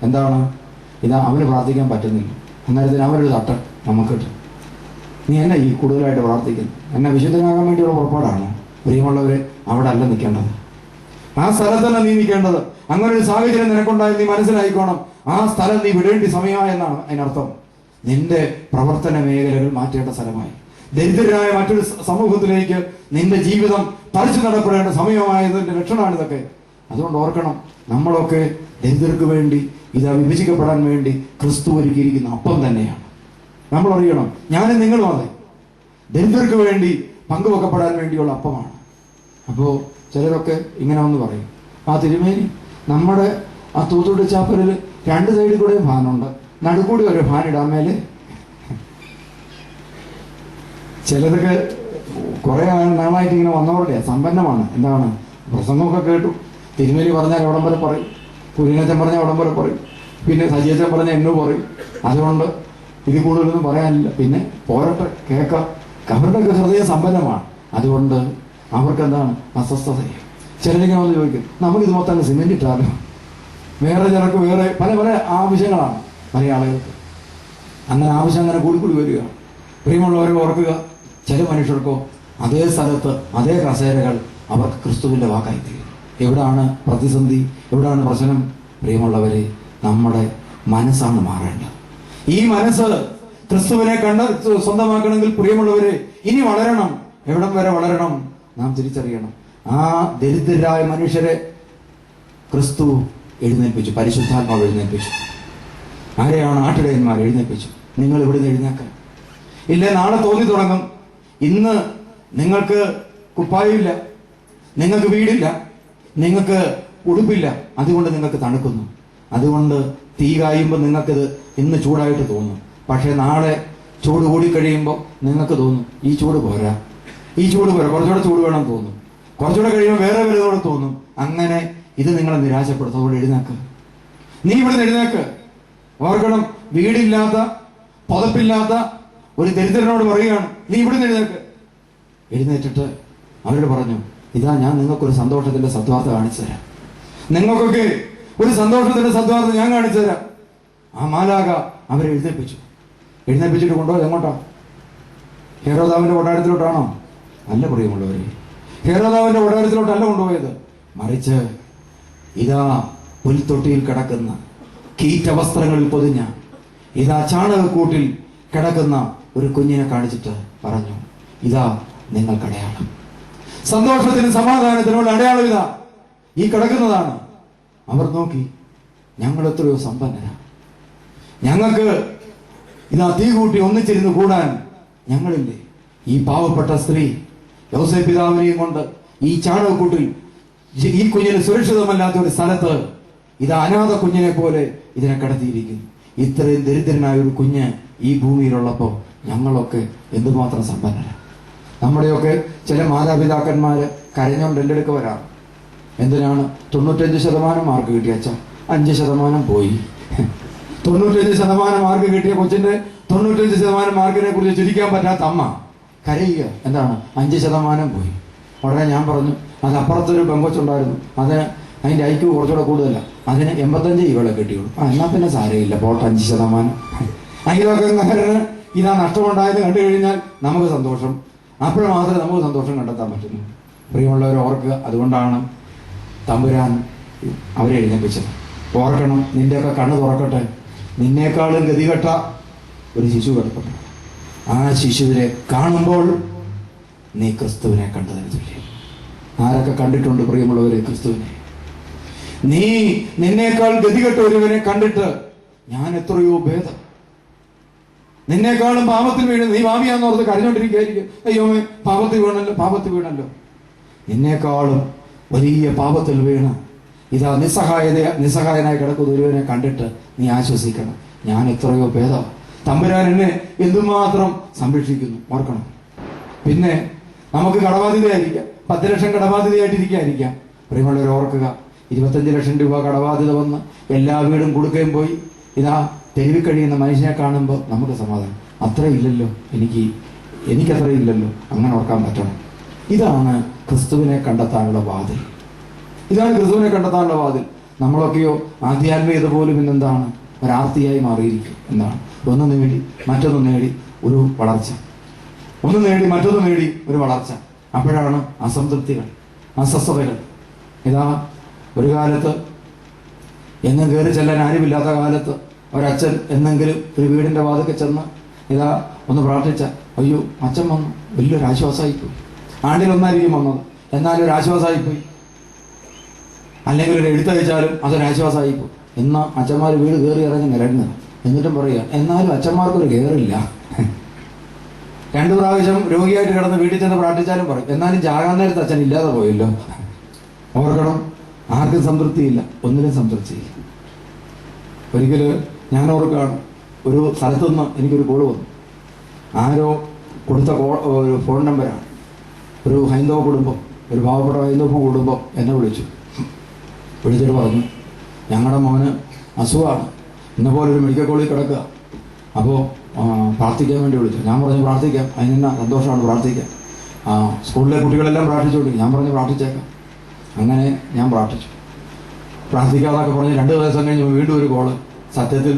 എന്താണ്? ഇതാ അവന് പ്രാർത്ഥിക്കാൻ പറ്റുന്നില്ല. അന്നേരത്തിന് അവനൊരു തട്ട് നമുക്കിട്ട്, നീ എന്നെ ഈ കൂടുതലായിട്ട് പ്രാർത്ഥിക്കുന്നു, എന്നെ വിശുദ്ധനാകാൻ വേണ്ടിയുള്ള പുറപ്പാടാണോ? പ്രിയമുള്ളവരെ, അവിടെ അല്ല നിൽക്കേണ്ടത്, ആ സ്ഥലത്തല്ല നീ നിൽക്കേണ്ടത്. അങ്ങനെ ഒരു സാഹചര്യം നിനക്കുണ്ടായി നീ മനസ്സിലായിക്കോണം. ആ സ്ഥലം നീ വിടേണ്ടി സമയമായെന്നാണ് അതിനർത്ഥം. നിന്റെ പ്രവർത്തന മേഖലകൾ മാറ്റേണ്ട സ്ഥലമായി, ദരിദ്രരായ മറ്റൊരു സമൂഹത്തിലേക്ക് നിന്റെ ജീവിതം പറിച്ചു നടപ്പെടേണ്ട സമയമായതിന്റെ ലക്ഷണമാണ് ഇതൊക്കെ. അതുകൊണ്ട് ഓർക്കണം, നമ്മളൊക്കെ ദരിദ്രർക്ക് വേണ്ടി, ഇതാ വിഭജിക്കപ്പെടാൻ വേണ്ടി ക്രിസ്തു ഒരുക്കിയിരിക്കുന്ന അപ്പം തന്നെയാണ്. നമ്മൾ അറിയണം, ഞാനും നിങ്ങളും അതെ, ദരിദ്രർക്ക് വേണ്ടി പങ്കുവെക്കപ്പെടാൻ വേണ്ടിയുള്ള അപ്പമാണ്. അപ്പോ ചിലരൊക്കെ ഇങ്ങനെ ഒന്ന് പറയും, ആ തിരുമേനി, നമ്മുടെ ആ തൂത്തുടി ചാപ്പലിൽ 2 സൈഡിൽ കൂടെ ഫാനുണ്ട്, നടുക്കൂടി ഒരു ഫാൻ ഇടാൻ മേലെ. ചിലതൊക്കെ കുറെ നാളായിട്ട് ഇങ്ങനെ വന്നവരുടെ സമ്പന്നമാണ്. എന്താണ്? പ്രസംഗമൊക്കെ കേട്ടു, തിരുമേനി പറഞ്ഞാൽ അവിടം വരെ പറയും, കുലീനച്ചൻ പറഞ്ഞാൽ അവിടം വരെ പറയും, പിന്നെ സജീവച്ചൻ പറഞ്ഞാൽ എന്നു പറയും. അതുകൊണ്ട് ഇത് കൂടുതലൊന്നും പറയാനില്ല, പിന്നെ പോരട്ടെ, കേൾക്കാം. അവരുടെയൊക്കെ ഹൃദയം സമ്പന്നമാണ്. അതുകൊണ്ട് അവർക്ക് എന്താണ്? അസ്വസ്ഥതയും. ചിലരിങ്ങനെ വന്ന് ചോദിക്കും, നമുക്കിത് മൊത്തം സിമെന്റ് ഇട്ടാലോ? വേറെ ചിലർക്ക് വേറെ പല പല ആവശ്യങ്ങളാണ് പല ആളുകൾക്ക്. അങ്ങനെ ആവശ്യം അങ്ങനെ കൂടിക്കൂടി വരിക. പ്രിയമുള്ളവരെ ഓർക്കുക, ചില മനുഷ്യർക്കോ അതേ സ്ഥലത്ത് അതേ കസേരകൾ അവർക്ക് ക്രിസ്തുവിന്റെ വാക്കായി തീരും. എവിടാണ് പ്രതിസന്ധി? എവിടാണ് പ്രശ്നം? പ്രിയമുള്ളവരെ, നമ്മുടെ മനസ്സാണ് മാറേണ്ടത്. ഈ മനസ്സ് ക്രിസ്തുവിനെ സ്വന്തമാക്കണമെങ്കിൽ പ്രിയമുള്ളവരെ ഇനി വളരണം. എവിടം വരെ വളരണം? നാം തിരിച്ചറിയണം. ആ ദരിദ്രരായ മനുഷ്യരെ ക്രിസ്തു എഴുന്നേൽപ്പിച്ചു, പരിശുദ്ധാത്മാവ് എഴുന്നേൽപ്പിച്ചു. ആരെയാണ്? ആട്ടിടയന്മാർ എഴുന്നേൽപ്പിച്ചു. നിങ്ങൾ ഇവിടുന്ന് എഴുന്നേക്കാൻ ഇല്ലേ? നാളെ തോന്നി തുടങ്ങും, ഇന്ന് നിങ്ങൾക്ക് കുപ്പായില്ല, നിങ്ങൾക്ക് വീടില്ല, നിങ്ങൾക്ക് ഉടുപ്പില്ല, അതുകൊണ്ട് നിങ്ങൾക്ക് തണുക്കുന്നു. അതുകൊണ്ട് തീ കായുമ്പോൾ നിങ്ങൾക്കിത് ഇന്ന് ചൂടായിട്ട് തോന്നും. പക്ഷെ നാളെ ചൂട് കൂടിക്കഴിയുമ്പോൾ നിങ്ങൾക്ക് തോന്നും, ഈ ചൂട് പോരാ, ഈ ചൂട് പോരാ, കുറച്ചുകൂടെ ചൂട് വേണം തോന്നും. കുറച്ചുകൂടെ കഴിയുമ്പോൾ വേറെ വലുതോടെ തോന്നും. അങ്ങനെ ഇത് നിങ്ങളെ നിരാശപ്പെടുത്തും. അതുകൊണ്ട് എഴുന്നേക്ക്, നീ ഇവിടെ എഴുന്നേക്ക്. ഓർക്കണം, വീടില്ലാത്ത, പുതപ്പില്ലാത്ത ഒരു ദരിദ്രനോട് പറയുകയാണ്, നീ ഇവിടെ എഴുന്നേക്ക്. എഴുന്നേറ്റിട്ട് അവരോട് പറഞ്ഞു, ഇതാ ഞാൻ നിങ്ങൾക്കൊരു സന്തോഷത്തിന്റെ സദ്വാർത്ത കാണിച്ചു തരാം, നിങ്ങൾക്കൊക്കെ ഒരു സന്തോഷത്തിന്റെ സദ്വാർത്ത ഞാൻ കാണിച്ചു തരാം. ആ മാലാഖ അവരെ എഴുന്നേൽപ്പിച്ചിട്ട് കൊണ്ടുപോയത് എങ്ങോട്ടാ? ഹെരോദാവിന്റെ കൊട്ടാരത്തിലോട്ടാണോ? അല്ല പ്രിയമുള്ളവരെ, ഹെരോദാവിന്റെ കൊട്ടാരത്തിലോട്ടല്ല കൊണ്ടുപോയത്. മറിച്ച് ഇതാ പുൽത്തൊട്ടിയിൽ കിടക്കുന്ന, കീറ്റവസ്ത്രങ്ങളിൽ പൊതിഞ്ഞ, ഇതാ ചാണകക്കൂട്ടിൽ കിടക്കുന്ന ഒരു കുഞ്ഞിനെ കാണിച്ചിട്ട് പറഞ്ഞു, ഇതാ നിങ്ങൾക്കടയാളം, സന്തോഷത്തിനും സമാധാനത്തിനുള്ള അടയാളം ഇതാ ഈ കിടക്കുന്നതാണ്. അവർ നോക്കി, ഞങ്ങൾ എത്രയോ സമ്പന്നരാണ്, ഞങ്ങൾക്ക് ഇതാ തീ കൂട്ടി ഒന്നിച്ചിരുന്ന് കൂടാൻ ഞങ്ങളില്ലേ? ഈ പാവപ്പെട്ട സ്ത്രീ യോസേപ്പ് പിതാവിനെയും കൊണ്ട് ഈ ചാണകക്കൂട്ടിൽ ഈ കുഞ്ഞിന് സുരക്ഷിതമല്ലാത്ത ഒരു സ്ഥലത്ത് ഇതാ അനാഥ കുഞ്ഞിനെ പോലെ ഇതിനെ കിടത്തിയിരിക്കുന്നു. ഇത്രയും ദരിദ്രനായ ഒരു കുഞ്ഞ് ഈ ഭൂമിയിലുള്ളപ്പോൾ ഞങ്ങളൊക്കെ എന്തുമാത്രം സമ്പന്നരാണ്. നമ്മുടെയൊക്കെ ചില മാതാപിതാക്കന്മാര് കരഞ്ഞോണ്ട് എൻ്റെ അടുക്ക് വരാം. എന്തിനാണ്? 95% മാർക്ക് കിട്ടിയ അച്ഛ, 5% പോയി. 95% മാർക്ക് കിട്ടിയ കൊച്ചിന്റെ 95% മാർക്കിനെ കുറിച്ച് ചിരിക്കാൻ പറ്റാത്ത അമ്മ കരയുക. എന്താണ്? 5% പോയി. ഉടനെ ഞാൻ പറഞ്ഞു, അത് അപ്പുറത്തൊരു പെങ്കൊച്ചുണ്ടായിരുന്നു, അതിന്റെ ഐക്യു കുറച്ചുകൂടെ കൂടുതല, അതിന് 85 ഇവളെ കിട്ടിയുള്ളൂ. എന്നാ പിന്നെ സാരമില്ല, പോട്ടെ 5%. അയൽവക്കക്കാരന് ഇതാ നഷ്ടമുണ്ടായത് കണ്ടു കഴിഞ്ഞാൽ നമുക്ക് സന്തോഷം, അപ്പോൾ മാത്രമേ നമുക്ക് സന്തോഷം കണ്ടെത്താൻ പറ്റുന്നു. പ്രിയമുള്ളവരെ ഓർക്കുക, അതുകൊണ്ടാണ് തമ്പുരാൻ അവരെ എഴുന്നേൽപ്പിച്ചത്. ഓർക്കണം, നിന്റെയൊക്കെ കണ്ണ് തുറക്കട്ടെ, നിന്നേക്കാളും ഗതികെട്ട ഒരു ശിശു കിടക്കട്ടെ. ആ ശിശുവിനെ കാണുമ്പോൾ നീ ക്രിസ്തുവിനെ കണ്ടതിന് തുല്യം. ആരൊക്കെ കണ്ടിട്ടുണ്ട് പ്രിയമുള്ളവരെ ക്രിസ്തുവിനെ? നീ നിന്നേക്കാൾ ഗതികെട്ട ഒരുവനെ കണ്ടിട്ട് ഞാൻ എത്രയോ ഭേദം, നിന്നേക്കാളും പാപത്തിൽ വീണ് നീ ഭാവിയാന്നോർത്ത് കരഞ്ഞോണ്ടിരിക്കുകയായിരിക്കും. അയ്യോമേ പാപത്തിൽ വീണല്ലോ. നിന്നേക്കാളും വലിയ പാപത്തിൽ വീണ് ഇതാ നിസ്സഹായനായി കിടക്കുന്ന ഒരുവനെ കണ്ടിട്ട് നീ ആശ്വസിക്കണം, ഞാൻ എത്രയോ ഭേദം, തമ്പുരാൻ എന്നെ എന്തുമാത്രം സംരക്ഷിക്കുന്നു. ഓർക്കണം. പിന്നെ നമുക്ക് കടബാധ്യതയായിരിക്കാം, 10 ലക്ഷം കടബാധ്യതയായിട്ടിരിക്കാതിരിക്കാം. പ്രിയമുള്ളവർ ഓർക്കുക, 25 ലക്ഷം രൂപ കടബാധ്യത വന്ന് എല്ലാ വീടും കൊടുക്കുകയും പോയി ഇതാ തെരുവിൽ കഴിയുന്ന മനുഷ്യനെ കാണുമ്പോൾ നമുക്ക് സമാധാനം, അത്ര ഇല്ലല്ലോ, എനിക്കത്ര ഇല്ലല്ലോ, അങ്ങനെ ഓർക്കാൻ പറ്റണം. ഇതാണ് ക്രിസ്തുവിനെ കണ്ടെത്താനുള്ള വാതിൽ. നമ്മളൊക്കെയോ ആധ്യാത്മികത പോലും ഇന്നെന്താണ് ഒരാർത്തിയായി മാറിയിരിക്കും. എന്താണ്? ഒന്ന് നേടി മറ്റൊന്ന് നേടി ഒരു വളർച്ച, ഒന്ന് നേടി മറ്റൊന്ന് നേടി ഒരു വളർച്ച. അപ്പോഴാണ് അസംതൃപ്തികൾ, അസ്വസ്ഥതകൾ. ഇതാ ഒരു കാലത്ത് എങ്ങും കയറി ചെല്ലാൻ ആരുമില്ലാത്ത കാലത്ത് ഒരച്ഛൻ എന്നെങ്കിലും ഒരു വീടിന്റെ വാതിൽക്ക് ചെന്ന് ഇതാ ഒന്ന് പ്രാർത്ഥിച്ച, അയ്യോ അച്ഛൻ വന്നു, വലിയൊരു ആശ്വാസമായിപ്പോയി. ആണ്ടിലൊന്നായിരിക്കും വന്നത്, എന്നാലും ഒരു ആശ്വാസമായിപ്പോയി. അല്ലെങ്കിൽ ഒരു എഴുത്തയച്ചാലും അതൊരാശ്വാസമായിപ്പോയി. ഇന്ന് അച്ഛന്മാർ വീട് കയറി ഇറങ്ങി നിരങ്ങുക. എന്നിട്ടും പറയുക എന്നാലും അച്ഛന്മാർക്കൊരു കയറില്ല. 2 പ്രാവശ്യം രോഗിയായിട്ട് കിടന്ന് വീട്ടിൽ ചെന്ന് പ്രാർത്ഥിച്ചാലും പറയും എന്നാലും ചാകാൻ നേരത്ത് അച്ഛൻ ഇല്ലാതെ പോയല്ലോ. ഓർക്കണം, ആർക്കും സംതൃപ്തിയില്ല, ഒന്നിനും സംതൃപ്തിയില്ല. ഒരിക്കല് ഞാൻ ഓർക്കാണ്, ഒരു സ്ഥലത്തുനിന്ന് എനിക്കൊരു കോള് വന്നു. ആരോ കൊടുത്ത ഒരു ഫോൺ നമ്പരാണ്. ഒരു ഹൈന്ദവ കുടുംബം, ഒരു പാവപ്പെട്ട ഹൈന്ദവ കുടുംബം എന്നെ വിളിച്ചിട്ട് പറഞ്ഞു, ഞങ്ങളുടെ മോന് അസുഖമാണ്, ഇന്നപോലെ ഒരു മെഡിക്കൽ കോളേജിൽ കിടക്കുക, അപ്പോൾ പ്രാർത്ഥിക്കാൻ വേണ്ടി വിളിച്ചു. ഞാൻ പറഞ്ഞു പ്രാർത്ഥിക്കാം, അതിനെന്നാ സന്തോഷമാണ്, പ്രാർത്ഥിക്കാം. സ്കൂളിലെ കുട്ടികളെല്ലാം പ്രാർത്ഥിച്ചുകൊണ്ടിരിക്കും. ഞാൻ പറഞ്ഞു പ്രാർത്ഥിച്ചേക്കാം. അങ്ങനെ ഞാൻ പ്രാർത്ഥിച്ചു. പ്രാർത്ഥിക്കാതൊക്കെ പറഞ്ഞ് 2 ദിവസം കഴിഞ്ഞ് വീണ്ടും ഒരു കോള്. സത്യത്തിൽ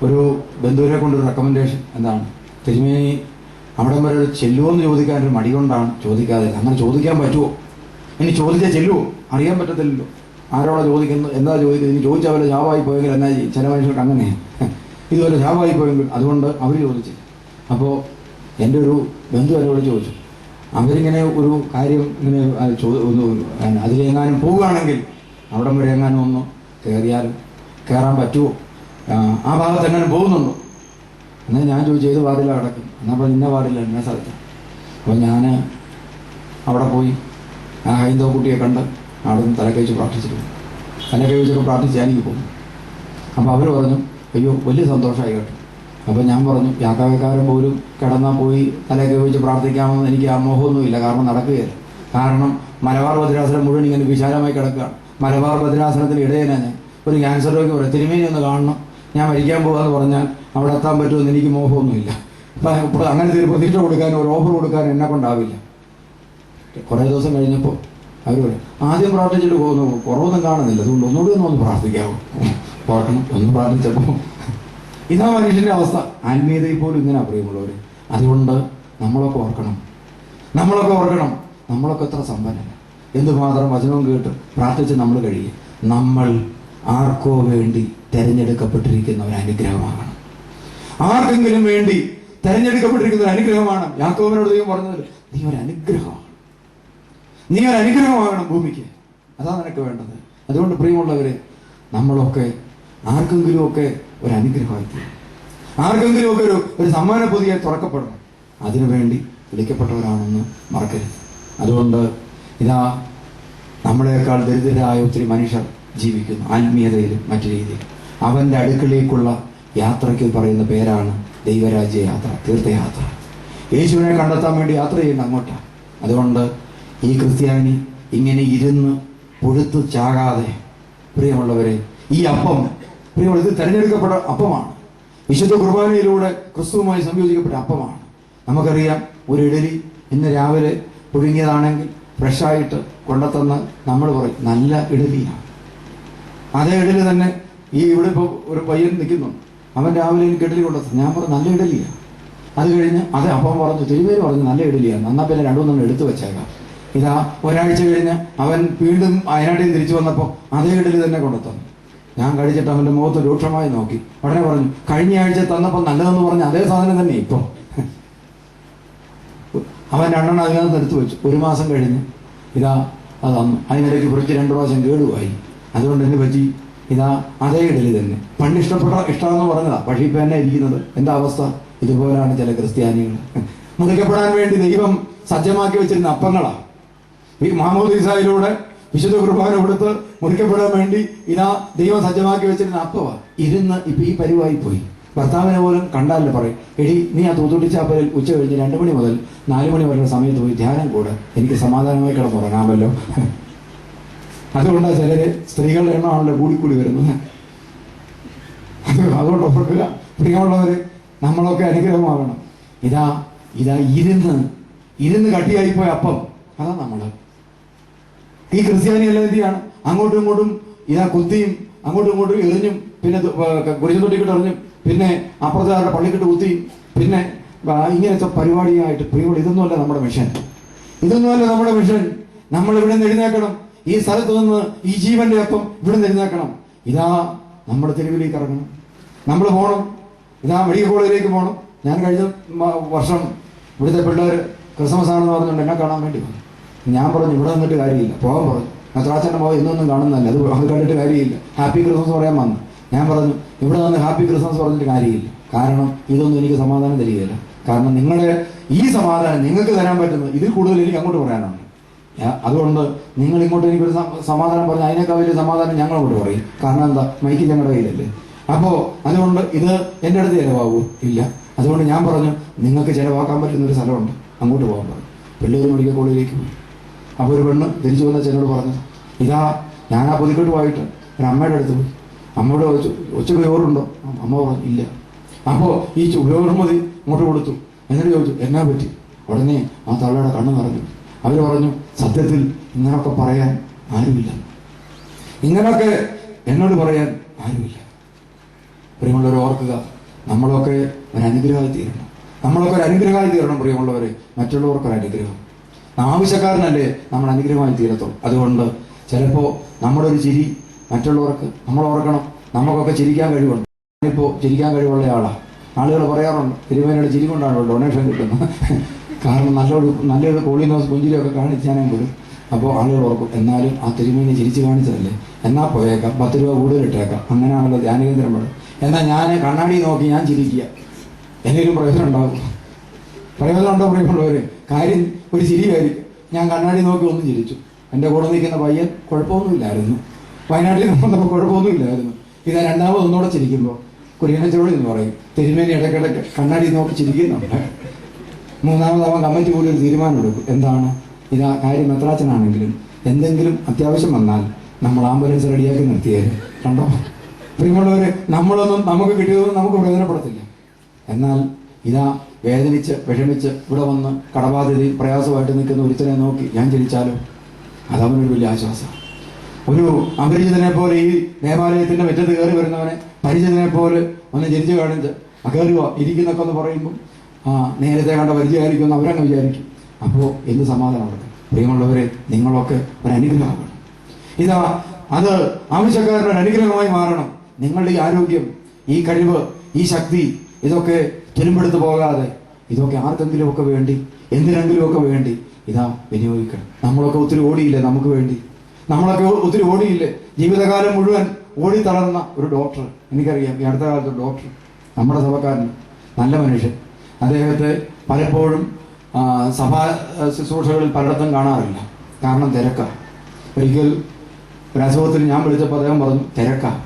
ഒരു ബന്ധുവിനെ കൊണ്ടൊരു റെക്കമെൻഡേഷൻ. എന്താണ്? തിരുമേനി അവിടം വരെ ചെല്ലുമോ എന്ന് ചോദിക്കാനൊരു മടി കൊണ്ടാണ് ചോദിക്കാതെ. അങ്ങനെ ചോദിക്കാൻ പറ്റുമോ? ഇനി ചോദിച്ചാൽ ചെല്ലുമോ? അറിയാൻ പറ്റത്തില്ലല്ലോ. ആരോടാ ചോദിക്കുന്നത്, എന്താ ചോദിക്കുന്നത്? ഇനി ചോദിച്ചാൽ വല്ല ജാവായി പോയെങ്കിൽ എന്നാ ചെയ്യും? ചില മനുഷ്യർക്ക് അങ്ങനെയാണ്. ഇതുപോലെ ജാവായി പോയെങ്കിൽ അതുകൊണ്ട് അവർ ചോദിച്ചു. അപ്പോൾ എൻ്റെ ഒരു ബന്ധു എന്നോട് ചോദിച്ചു, അവരിങ്ങനെ ഒരു കാര്യം ഇങ്ങനെ അതിലെങ്ങാനും പോവുകയാണെങ്കിൽ അവിടം വരെ എങ്ങാനും ഒന്ന് കയറാൻ പറ്റുമോ? ആ ഭാഗത്ത് എങ്ങനെ പോകുന്നുണ്ടോ? എന്നാൽ ഞാൻ ചോദിച്ചു ഏത് വാർഡിലാണ് കിടക്കും? എന്നാൽ അപ്പോൾ ഇന്ന വാർഡില്ല, ഇന്ന സ്ഥലത്ത്. അപ്പോൾ ഞാൻ അവിടെ പോയി ആ ഹൈന്ദവ കുട്ടിയെ കണ്ട് അവിടെ നിന്ന് തലക്കൈ വെച്ച് പ്രാർത്ഥിച്ചിട്ടുണ്ട്. തലക്കൈ വെച്ചൊക്കെ പ്രാർത്ഥിച്ച് എനിക്ക് പോകും. അപ്പോൾ അവർ പറഞ്ഞു, അയ്യോ വലിയ സന്തോഷമായി കേട്ടോ. അപ്പോൾ ഞാൻ പറഞ്ഞു, യാത്രക്കാരൻ പോലും കിടന്നാൽ പോയി തലക്കൈ വെച്ച് പ്രാർത്ഥിക്കാമെന്ന് എനിക്ക് ആ മോഹമൊന്നുമില്ല. കാരണം നടക്കുകയില്ല. കാരണം മലബാർ ഭദ്രാസനം മുഴുവൻ ഇങ്ങനെ വിശാലമായി കിടക്കുകയാണ്. മലബാർ ഭദ്രാസനത്തിന് ഇടയനാ ഞാൻ. ഒരു ക്യാൻസർ രോഗി പറയും തിരുമേനി ഒന്ന് കാണണം, ഞാൻ മരിക്കാൻ പോകാന്ന് പറഞ്ഞാൽ അവിടെ എത്താൻ പറ്റുമെന്ന് എനിക്ക് മോഹമൊന്നുമില്ല. അപ്പം അങ്ങനത്തെ ഒരു പ്രതീക്ഷ കൊടുക്കാനും ഒരു ഓഫർ കൊടുക്കാനും എന്നെ കൊണ്ടാവില്ല. കുറേ ദിവസം കഴിഞ്ഞപ്പോൾ അവർ പറയും, ആദ്യം പ്രാർത്ഥിച്ചിട്ട് പോകുന്നു, കുറവൊന്നും കാണുന്നില്ല, അതുകൊണ്ട് ഒന്നുകൂടി ഒന്ന് പ്രാർത്ഥിക്കാമോ? പോകണം. ഒന്ന് പ്രാർത്ഥിച്ചപ്പോൾ ഇതാ മനുഷ്യന്റെ അവസ്ഥ. ആത്മീയതയിൽ പോലും ഇങ്ങനെ പ്രിയമുള്ളവർ. അതുകൊണ്ട് നമ്മളൊക്കെ ഓർക്കണം, നമ്മളൊക്കെ എത്ര സമ്പന്നല്ല. എന്തുമാത്രം വചനവും കേട്ട് പ്രാർത്ഥിച്ച് നമ്മൾ കഴിയും. നമ്മൾ ആർക്കോ വേണ്ടി തെരഞ്ഞെടുക്കപ്പെട്ടിരിക്കുന്ന ഒരു അനുഗ്രഹമാകണം. ആർക്കെങ്കിലും വേണ്ടി തെരഞ്ഞെടുക്കപ്പെട്ടിരിക്കുന്ന ഒരു അനുഗ്രഹമാണ്. യാക്കോബിനോട് ദൈവം പറഞ്ഞത്, നീ ഒരു അനുഗ്രഹമാകണം ഭൂമിക്ക്. അതാ നിനക്ക് വേണ്ടത്. അതുകൊണ്ട് പ്രിയമുള്ളവരെ, നമ്മളൊക്കെ ആർക്കെങ്കിലുമൊക്കെ ഒരു അനുഗ്രഹമായിത്തീരും. ആർക്കെങ്കിലുമൊക്കെ ഒരു സമ്മാന പൊതിയെ തുറക്കപ്പെടണം. അതിനുവേണ്ടി വിളിക്കപ്പെട്ടവരാണെന്ന് മറക്കരുത്. അതുകൊണ്ട് ഇതാ നമ്മളെക്കാൾ ദരിദ്രരായ ഒത്തിരി മനുഷ്യർ ജീവിക്കുന്നു ആത്മീയതയിലും മറ്റു രീതിയിലും. അവന്റെ അടുക്കളയിലേക്കുള്ള യാത്രയ്ക്ക് പറയുന്ന പേരാണ് ദൈവരാജ്യ യാത്ര, തീർത്ഥയാത്ര. യേശുവിനെ കണ്ടെത്താൻ വേണ്ടി യാത്ര ചെയ്യുന്ന അങ്ങോട്ടാണ്. അതുകൊണ്ട് ഈ ക്രിസ്ത്യാനി ഇങ്ങനെ ഇരുന്ന് പൊഴുത്തു ചാകാതെ, പ്രിയമുള്ളവരെ, ഈ അപ്പം ഇത് തെരഞ്ഞെടുക്കപ്പെട്ട അപ്പമാണ്. വിശുദ്ധ കുർബാനയിലൂടെ ക്രിസ്തുവുമായി സംയോജിക്കപ്പെട്ട അപ്പമാണ്. നമുക്കറിയാം, ഒരു ഇഡലി ഇന്ന് രാവിലെ പുഴുങ്ങിയതാണെങ്കിൽ ഫ്രഷായിട്ട് കൊണ്ടെത്തന്ന് നമ്മൾ പറയും നല്ല ഇഡലിയാണ്. അതേ ഇഡലി തന്നെ ഇവിടെ ഇപ്പോൾ ഒരു പയ്യൻ നിൽക്കുന്നുണ്ട്, അവൻ രാവിലെ എനിക്ക് ഇഡലി കൊണ്ടെത്തും. ഞാൻ പറഞ്ഞു നല്ല ഇഡലിയാണ്. അത് കഴിഞ്ഞ് അതേ അപ്പം പറഞ്ഞു, തിരുമേനി പറഞ്ഞു നല്ല ഇഡലിയാണ്, എന്നാൽ പിന്നെ 2-3 എടുത്തു വെച്ചേക്കാം. ഇതാ ഒരാഴ്ച കഴിഞ്ഞ് അവൻ വീണ്ടും വയനാട്ടിൽ തിരിച്ചു വന്നപ്പോൾ അതേ ഇഡലി തന്നെ കൊണ്ടെത്തുന്നു. ഞാൻ കഴിച്ചിട്ട് അവന്റെ മുഖത്ത് രൂക്ഷമായി നോക്കി. ഉടനെ പറഞ്ഞു, കഴിഞ്ഞ ആഴ്ച തന്നപ്പോൾ നല്ലതെന്ന് പറഞ്ഞ അതേ സാധനം തന്നെ ഇപ്പം. അവൻ 2 അതിനകത്ത് എടുത്തു വെച്ചു. 1 മാസം കഴിഞ്ഞ് ഇതാ അത് തന്നു. അതിനിടയ്ക്ക് ഫ്രിഡ്ജ് 2 പ്രാവശ്യം കേടുമായി. അതുകൊണ്ട് എന്നെ പറ്റി ഇതാ അതേ ഇഡലി തന്നെ. പണ്ട് ഇഷ്ടമെന്ന് പറഞ്ഞതാ, പക്ഷേ ഇപ്പം എന്നെ ഇരിക്കുന്നത്. എന്താ അവസ്ഥ? ഇതുപോലാണ് ചില ക്രിസ്ത്യാനികൾ. മുറിക്കപ്പെടാൻ വേണ്ടി ദൈവം സജ്ജമാക്കി വെച്ചിരുന്ന അപ്പങ്ങളാ. ഈ മാമോദീസായിലൂടെ വിശുദ്ധ കുർബാന കൊടുത്ത് മുറിക്കപ്പെടാൻ വേണ്ടി ഇതാ ദൈവം സജ്ജമാക്കി വെച്ചിരുന്ന അപ്പവാ. ഇരുന്ന് ഇപ്പൊ ഈ പരിവായി പോയി. ഭർത്താവിനെ പോലും കണ്ടാലേ പറയും, എടി നീ ആ തൂത്തുട്ടിച്ചാപ്പലിൽ ഉച്ച കഴിഞ്ഞ് 2 മണി മുതൽ 4 മണി വരെ സമയത്ത് പോയി ധ്യാനം കൂടെ, എനിക്ക് സമാധാനമായി കിടന്നുറങ്ങാമല്ലോ. അതുകൊണ്ടാണ് ചിലര് സ്ത്രീകളുടെ എണ്ണമാണല്ലോ കൂടിക്കൂടി വരുന്നത്. അതുകൊണ്ട് ഓർക്കുക പ്രിയമുള്ളവര്, നമ്മളൊക്കെ അനുഗ്രഹമാകണം. ഇതാ ഇരുന്ന് കട്ടിയായിപ്പോയ അപ്പം, അതാ നമ്മള്. ഈ ക്രിസ്ത്യാനിയെല്ലാം എന്ത് ചെയ്യാണ്? അങ്ങോട്ടും ഇങ്ങോട്ടും ഇതാ കുത്തിയും അങ്ങോട്ടും ഇങ്ങോട്ടും എറിഞ്ഞും പിന്നെ കുരിശു തൊട്ടിക്കിട്ട് എറിഞ്ഞും പിന്നെ അപ്പുറത്തെ പള്ളിക്കിട്ട് കുത്തിയും പിന്നെ ഇങ്ങനത്തെ പരിപാടിയായിട്ട് പ്രിയമുള്ള ഇതൊന്നുമല്ല നമ്മുടെ മിഷൻ. ഇതൊന്നുമല്ല നമ്മുടെ മിഷൻ. നമ്മൾ ഇവിടെ നിന്ന് എഴുന്നേക്കണം. ഈ സ്ഥലത്ത് നിന്ന് ഈ ജീവന്റെ അപ്പം ഇവിടെ നിന്ന് എഴുന്നേക്കണം. ഇതാ നമ്മുടെ തെരുവിലേക്ക് ഇറങ്ങണം. നമ്മൾ പോകണം. ഇതാ മെഡിക്കൽ കോളേജിലേക്ക് പോകണം. ഞാൻ കഴിഞ്ഞ വർഷം ഇവിടുത്തെ പിള്ളേർ ക്രിസ്മസ് ആണെന്ന് പറഞ്ഞുകൊണ്ട് എന്നെ കാണാൻ വേണ്ടി വന്നു. ഞാൻ പറഞ്ഞു ഇവിടെ നിന്നിട്ട് കാര്യമില്ല, പോകാൻ പറഞ്ഞു. മെത്രാച്ചൻ്റെ മോൻ ഇന്നൊന്നും കാണുന്നതല്ല, അത് കണ്ടിട്ട് കാര്യമില്ല, ഹാപ്പി ക്രിസ്മസ് പറയാൻ വന്നു. ഞാൻ പറഞ്ഞു ഇവിടെ നിന്ന് ഹാപ്പി ക്രിസ്മസ് പറഞ്ഞിട്ട് കാര്യമില്ല. കാരണം ഇതൊന്നും എനിക്ക് സമാധാനം തരികയില്ല. കാരണം നിങ്ങളുടെ ഈ സമാധാനം നിങ്ങൾക്ക് തരാൻ പറ്റുന്നത് ഇതിൽ കൂടുതൽ എനിക്ക് അങ്ങോട്ട് പറയാനുണ്ട്. അതുകൊണ്ട് നിങ്ങൾ ഇങ്ങോട്ട് എനിക്കൊരു സമാധാനം പറഞ്ഞാൽ അതിനേക്കാൾ വലിയ സമാധാനം ഞങ്ങൾ അങ്ങോട്ട് പറയും. കാരണം എന്താ, മൈക്ക് ഞങ്ങളുടെ കയ്യിലല്ലേ. അപ്പോ അതുകൊണ്ട് ഇത് എൻ്റെ അടുത്ത് ചിലവാകൂ ഇല്ല. അതുകൊണ്ട് ഞാൻ പറഞ്ഞു നിങ്ങൾക്ക് ചിലവാക്കാൻ പറ്റുന്ന ഒരു സ്ഥലമുണ്ട്, അങ്ങോട്ട് പോകാൻ പറഞ്ഞു. പിള്ളേർ മെഡിക്കൽ കോളേജിലേക്ക് പോയി. അപ്പോൾ ഒരു പെണ്ണ് തിരിച്ചു വന്ന ചെന്നോട് പറഞ്ഞു, ഇതാ ഞാൻ ആ പൊതിക്കെട്ട് പോയിട്ട് ഒരു അമ്മയുടെ അടുത്ത് പോയി. അമ്മയോട് ചോദിച്ചു ഉച്ചക്ക് ചോറുണ്ടോ? അമ്മ പറഞ്ഞു ഇല്ല. അപ്പോൾ ഈ ചോറുമതി ഇങ്ങോട്ട് കൊടുത്തു. എന്നിട്ട് ചോദിച്ചു എന്നാ പറ്റി? ഉടനെ ആ തള്ളയുടെ കണ്ണ് നിറഞ്ഞു. അവർ പറഞ്ഞു സത്യത്തിൽ ഇങ്ങനൊക്കെ പറയാൻ ആരുമില്ല, ഇങ്ങനൊക്കെ എന്നോട് പറയാൻ ആരുമില്ല. പ്രിയമുള്ളവരെ ഓർക്കുക, നമ്മളൊക്കെ ഒരു അനുഗ്രഹമായി തീരണം. നമ്മളൊക്കെ ഒരു അനുഗ്രഹമായി തീരണം പ്രിയമുള്ളവരെ, മറ്റുള്ളവർക്കൊരു അനുഗ്രഹം. ആവശ്യക്കാരനല്ലേ നമ്മൾ അനുഗ്രഹമായി തീരത്തുള്ളൂ. അതുകൊണ്ട് ചിലപ്പോൾ നമ്മുടെ ഒരു ചിരി മറ്റുള്ളവർക്ക് നമ്മൾ ഓർക്കണം. നമുക്കൊക്കെ ചിരിക്കാൻ കഴിവുണ്ട്. ഞാനിപ്പോൾ ചിരിക്കാൻ കഴിവുള്ള ആളാണ്. ആളുകൾ പറയാറുണ്ട് തിരുമേനിയുടെ ചിരി കൊണ്ടാണ് ഡൊണേഷൻ കിട്ടുന്നത്. കാരണം നല്ലൊരു കോളിനോസ് പുഞ്ചിരിയൊക്കെ കാണിച്ചാനേ പോലും. അപ്പോൾ ആളുകൾ ഓർക്കും എന്നാലും ആ തിരുമേനി ചിരിച്ച് കാണിച്ചതല്ലേ, എന്നാൽ പോയേക്കാം, 10 രൂപ കൂടുതലിട്ടേക്കാം. അങ്ങനെയാണല്ലോ ധ്യാനകേന്ദ്രം വേണം. എന്നാൽ ഞാൻ കണ്ണാടി നോക്കി ഞാൻ ചിരിക്കുക, എന്തെങ്കിലും പ്രയോജനം ഉണ്ടാകും? പ്രയോജനം ഉണ്ടോ പ്രിയമുള്ളവർ? കാര്യം ഒരു ചിരിയായിരിക്കും. ഞാൻ കണ്ണാടി നോക്കി ഒന്ന് ചിരിച്ചു. എൻ്റെ കൂടെ നിൽക്കുന്ന പയ്യൻ കുഴപ്പമൊന്നുമില്ലായിരുന്നു, വയനാട്ടിൽ നമുക്ക് കുഴപ്പമൊന്നുമില്ലായിരുന്നു. ഇതാ രണ്ടാമത് ഒന്നുകൂടെ ചിരിക്കുമ്പോൾ കുര്യനച്ചോട് എന്ന് പറയും തിരുമേനി ഇടയ്ക്കിടയ്ക്ക് കണ്ണാടി നോക്കി ചിരിക്കുന്നുണ്ട്. മൂന്നാമതാവൻ കമ്മിറ്റി കൂടി ഒരു തീരുമാനം എടുക്കും. എന്താണ്? ഇതാ കാര്യം മെത്രാച്ചനാണെങ്കിലും എന്തെങ്കിലും അത്യാവശ്യം വന്നാൽ നമ്മൾ ആംബുലൻസ് റെഡിയാക്കി നിർത്തിയാൽ കണ്ടോ പ്രിയമുള്ളവർ, നമ്മളൊന്നും നമുക്ക് കിട്ടിയതൊന്നും നമുക്ക് പ്രയോജനപ്പെടത്തില്ല. എന്നാൽ ഇതാ വേദനിച്ച് വിഷമിച്ച് ഇവിടെ വന്ന് കടബാധ്യതയിൽ പ്രയാസമായിട്ട് നിൽക്കുന്ന ഒരുത്തനെ നോക്കി ഞാൻ ചിരിച്ചാലോ, അതവനൊരു വലിയ ആശ്വാസം. ഒരു അപരിചിതനെ പോലെ ഈ ദേവാലയത്തിന്റെ മുറ്റത്ത് കയറി വരുന്നവനെ പരിചിതനെ പോലെ ഒന്ന് ചിരിച്ചു കാണിച്ച് കയറുക ഇരിക്കുന്നൊക്കെ ഒന്ന് പറയുമ്പോൾ നേരത്തെ കണ്ട പരിചയമായിരിക്കും എന്ന് അവരങ്ങ് വിചാരിക്കും. അപ്പോൾ എന്ത് സമാധാനം കൊടുക്കും? പ്രിയമുള്ളവരെ, നിങ്ങളൊക്കെ ഒരു അനുഗ്രഹമാണ്. ഇതാ അത് ആവശ്യക്കാരുടെ ഒരു അനുഗ്രഹമായി മാറണം. നിങ്ങളുടെ ഈ ആരോഗ്യം, ഈ കഴിവ്, ഈ ശക്തി, ഇതൊക്കെ തുരുമ്പെടുത്ത് പോകാതെ ഇതൊക്കെ ആർക്കെങ്കിലുമൊക്കെ വേണ്ടി, എന്തിനെങ്കിലുമൊക്കെ വേണ്ടി ഇതാ വിനിയോഗിക്കണം. നമ്മളൊക്കെ ഒത്തിരി ഓടിയില്ലേ നമുക്ക് വേണ്ടി? നമ്മളൊക്കെ ഒത്തിരി ഓടിയില്ലേ? ജീവിതകാലം മുഴുവൻ ഓടി തളർന്ന ഒരു ഡോക്ടർ എനിക്കറിയാം. ഈ അടുത്ത കാലത്ത് ഡോക്ടർ, നമ്മുടെ സഭക്കാരൻ, നല്ല മനുഷ്യൻ. അദ്ദേഹത്തെ പലപ്പോഴും സഭാ ശുശ്രൂഷകളിൽ പലയിടത്തും കാണാറില്ല. കാരണം തിരക്കാണ്. ഒരിക്കൽ ഒരു അസുഖത്തിൽ ഞാൻ വിളിച്ചപ്പോൾ അദ്ദേഹം പറഞ്ഞു തിരക്കാണ്.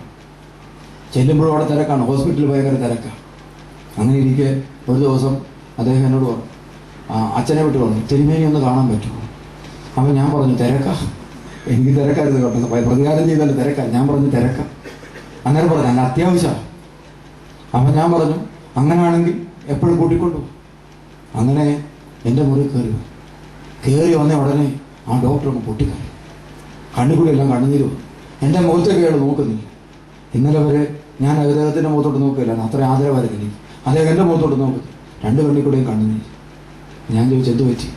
ചെല്ലുമ്പോഴും അവിടെ തിരക്കാണ്, ഹോസ്പിറ്റലിൽ ഭയങ്കര തിരക്കാണ്. അങ്ങനെ ഇരിക്കെ ഒരു ദിവസം അദ്ദേഹം എന്നോട് പറഞ്ഞു, അച്ഛനെ വിട്ട് പറഞ്ഞു തിരുമേനി ഒന്ന് കാണാൻ പറ്റുമോ? അപ്പം ഞാൻ പറഞ്ഞു തിരക്കാ, എനിക്ക് തിരക്കായിരുന്നു കേട്ടോ, പ്രതികാരം ചെയ്താൽ തിരക്കാണ്. ഞാൻ പറഞ്ഞു തിരക്കാം. അന്നേരം പറഞ്ഞു അല്ല അത്യാവശ്യമാണ്. അപ്പം ഞാൻ പറഞ്ഞു അങ്ങനെയാണെങ്കിൽ എപ്പോഴും കൂട്ടിക്കൊണ്ടു. അങ്ങനെ എൻ്റെ മുറി കയറി വന്ന ഉടനെ ആ ഡോക്ടർക്ക് പൊട്ടിക്കറി, കണ്ണുകൂടി എല്ലാം കണ്ണുനീര് വന്നു. എൻ്റെ മുഖത്തേക്ക് അയാൾ നോക്കുന്നില്ല. ഇന്നലെ വരെ ഞാൻ അദ്ദേഹത്തിൻ്റെ മുഖത്തോട്ട് നോക്കുകയില്ലാണ്, അത്ര ആദരവായിരുന്നു എനിക്ക്. അദ്ദേഹം എൻ്റെ മുഖത്തോട്ട് നോക്കുന്നു, 2 കണ്ണിൽ കൂടെയും കണ്ണുനീര്. ഞാൻ ചോദിച്ചു എന്ത് പറ്റി?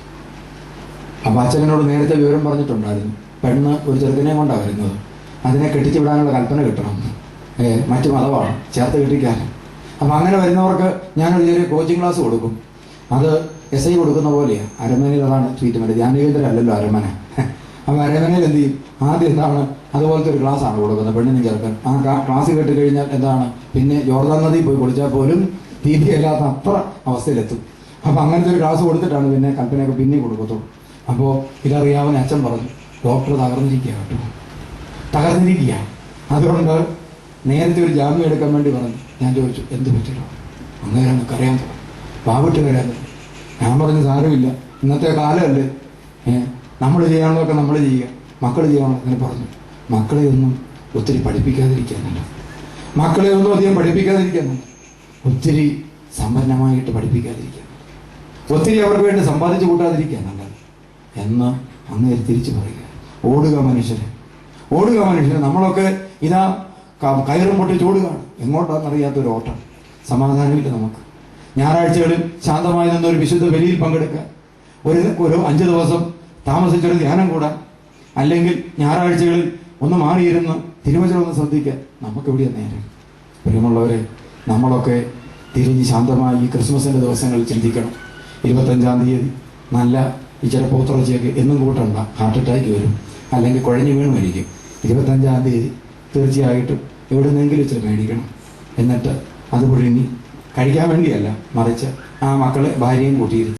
അപ്പം അച്ഛനോട് നേരത്തെ വിവരം പറഞ്ഞിട്ടുണ്ടായിരുന്നു, പെണ്ണ് ഒരു ചെറുക്കനെ കൊണ്ടാണ് വരുന്നത്, അതിനെ കെട്ടിച്ചു വിടാനുള്ള കൽപ്പന കിട്ടണം, മറ്റു മതമാണ്, ചേർത്ത് കെട്ടിക്കാനും. അപ്പം അങ്ങനെ വരുന്നവർക്ക് ഞാനൊരു ചെറിയ കോച്ചിങ് ക്ലാസ് കൊടുക്കും. അത് SI കൊടുക്കുന്ന പോലെയാണ്. അരമനയിൽ അതാണ് ട്രീറ്റ്മെൻറ്റ്, ധ്യാനകേന്ദ്രം അല്ലല്ലോ അരമന. അപ്പം അരമനയിൽ എന്ത് ചെയ്യും? ആദ്യം എന്താണ് അതുപോലത്തെ ഒരു ക്ലാസ്സാണ് കൊടുക്കുന്നത് പെണ്ണിനും ചേർക്കാൻ. ആ ക്ലാസ് കേട്ട് കഴിഞ്ഞാൽ എന്താണ്, പിന്നെ ജോർദാൻ നദിയിൽ പോയി കുളിച്ചാൽ പോലും തീറ്റിയല്ലാത്ത അത്ര അവസ്ഥയിലെത്തും. അപ്പം അങ്ങനത്തെ ഒരു ക്ലാസ് കൊടുത്തിട്ടാണ് പിന്നെ കൽപ്പനയൊക്കെ പിന്നെയും കൊടുക്കത്തുള്ളൂ. അപ്പോൾ ഇതറിയാവുന്ന അച്ഛൻ പറഞ്ഞു ഡോക്ടർ തകർന്നിരിക്കുക കേട്ടോ, തകർന്നിരിക്കുക. അതുകൊണ്ട് നേരത്തെ ഒരു ജാമ്യം എടുക്കാൻ വേണ്ടി പറഞ്ഞു. ഞാൻ ചോദിച്ചു എന്ത് പറ്റിയോ? അങ്ങനെ നമുക്ക് അറിയാൻ തുടങ്ങി, പാവിട്ട് വരാൻ തുടങ്ങി. ഞാൻ പറഞ്ഞു സാരമില്ല, ഇന്നത്തെ കാലമല്ലേ, നമ്മൾ ചെയ്യാനുള്ളതൊക്കെ നമ്മൾ ചെയ്യുക, മക്കൾ ചെയ്യണം. അങ്ങനെ പറഞ്ഞു മക്കളെ ഒന്നും ഒത്തിരി പഠിപ്പിക്കാതിരിക്കാനുണ്ട്, മക്കളെ ഒന്നും അധികം പഠിപ്പിക്കാതിരിക്കാനുണ്ട്, ഒത്തിരി സമ്പന്നമായിട്ട് പഠിപ്പിക്കാതിരിക്കാനുണ്ട്, ഒത്തിരി അവർക്ക് വേണ്ടി സമ്പാദിച്ചു കൂട്ടാതിരിക്കാനുണ്ട് എന്ന് അങ്ങേര് തിരിച്ചു പറയുക. ഓടുക മനുഷ്യരെ, ഓടുക മനുഷ്യന്. നമ്മളൊക്കെ ഇതാ കയറും പൊട്ടിച്ച് ഓടുകയാണ്. എങ്ങോട്ടാണെന്നറിയാത്തൊരു ഓട്ടം. സമാധാനമില്ല നമുക്ക്. ഞായറാഴ്ചകളിൽ ശാന്തമായി നിന്നൊരു വിശുദ്ധ ബലിയിൽ പങ്കെടുക്കാൻ, ഒരു 5 ദിവസം താമസിച്ചൊരു ധ്യാനം കൂടാൻ, അല്ലെങ്കിൽ ഞായറാഴ്ചകളിൽ ഒന്ന് മാറിയിരുന്ന് തിരുവചനം ഒന്ന് ശ്രദ്ധിക്കാൻ നമുക്കെവിടെയാണ് നേരം? പ്രിയമുള്ളവരെ, നമ്മളൊക്കെ തിരിഞ്ഞ് ശാന്തമായി ഈ ക്രിസ്മസിന്റെ ദിവസങ്ങളിൽ ചിന്തിക്കണം. 25-ാം തീയതി നല്ല ഇച്ചിരി പോത്തുറച്ചിയൊക്കെ എന്നും കൂട്ടണ്ട, ഹാർട്ട് അറ്റാക്ക് വരും, അല്ലെങ്കിൽ കുഴഞ്ഞു വീണ് മരിക്കും. 25-ാം തീയതി തീർച്ചയായിട്ടും എവിടെ നിന്നെങ്കിലും ഇച്ചിരി മേടിക്കണം. എന്നിട്ട് അത് പുഴുങ്ങി കഴിക്കാൻ വേണ്ടിയല്ല, മറിച്ച് ആ മക്കളെ ഭാര്യയും കൂട്ടിയിരുന്നു